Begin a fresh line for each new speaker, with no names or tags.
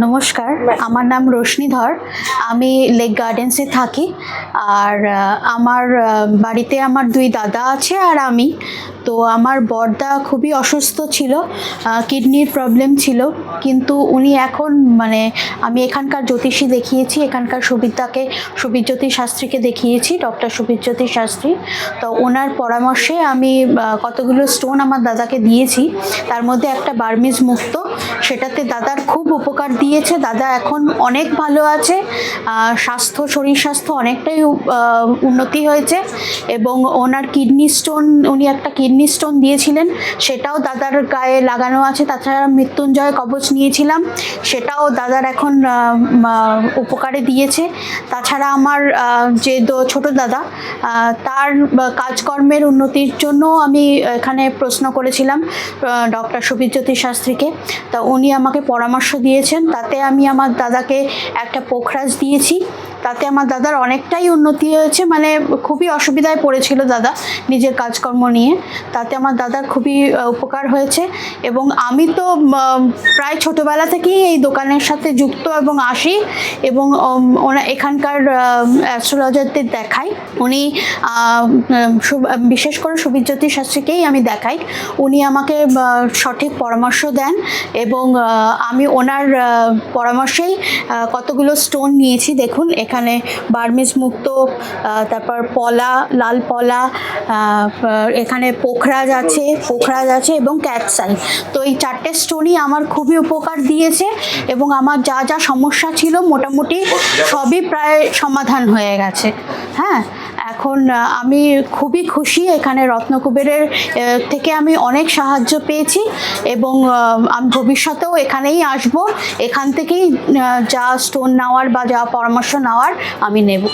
নমস্কার, আমার নাম রোশনি ধর। আমি লেক গার্ডেন্সে থাকি। আর আমার বাড়িতে আমার দুই দাদা আছে আর আমি। তো আমার বড়দা খুবই অসুস্থ ছিল, কিডনির প্রবলেম ছিল, কিন্তু উনি এখন আমি এখানকার জ্যোতিষী দেখিয়েছি, এখানকার সুবীরজ্যোতি শাস্ত্রীকে দেখিয়েছি, ডক্টর সুবীরজ্যোতি শাস্ত্রী। তো ওনার পরামর্শে আমি কতগুলো স্টোন আমার দাদাকে দিয়েছি, তার মধ্যে একটা বার্মিজ মুক্ত, সেটাতে দাদার খুব উপকার দিয়েছে। দাদা এখন অনেক ভালো আছে, শরীর স্বাস্থ্য অনেকটাই উন্নতি হয়েছে। এবং ওনার উনি একটা কিডনি স্টোন দিয়েছিলেন, সেটাও দাদার গায়ে লাগানো আছে। তাছাড়া মৃত্যুঞ্জয় কবচ নিয়েছিলাম, সেটাও দাদার এখন উপকারে দিয়েছে। তাছাড়া আমার যে ছোট দাদা, তার কাজকর্মের উন্নতির জন্য আমি এখানে প্রশ্ন করেছিলাম ডক্টর সুবীরজ্যোতি শাস্ত্রীকে। তা উনি আমাকে পরামর্শ দিয়েছেন, তাতে আমি আমার দাদাকে একটা পোখরাজ দিয়েছি। তাতে আমার দাদার অনেকটাই উন্নতি হয়েছে, খুবই অসুবিধায় পড়েছিল দাদা নিজের কাজকর্ম নিয়ে। তাতে আমার দাদার খুবই উপকার হয়েছে। এবং আমি তো প্রায় ছোটোবেলা থেকেই এই দোকানের সাথে যুক্ত এবং আসি, এবং এখানকার অ্যাস্ট্রোলজারদের দেখাই। উনি বিশেষ করে সুবীরজ্যোতি শাস্ত্রীকেই আমি দেখাই। উনি আমাকে সঠিক পরামর্শ দেন, এবং আমি ওনার পরামর্শেই কতগুলো স্টোন নিয়েছি। দেখুন, এখানে বার্মিজ মুক্ত, তারপর পলা, লাল পলা, এখানে পোখরাজ আছে এবং ক্যাটসাই। তো এই চারটে স্টোনই আমার খুবই উপকার দিয়েছে, এবং আমার যা যা সমস্যা ছিল মোটামুটি সবই প্রায় সমাধান হয়ে গেছে। হ্যাঁ, এখন আমি খুবই খুশি। এখানে রত্নকুবেরের থেকে আমি অনেক সাহায্য পেয়েছি, এবং আমি ভবিষ্যতেও এখানেই আসব। এখান থেকেই যা স্টোন নেওয়ার বা যা পরামর্শ নেওয়ার আমি নেব।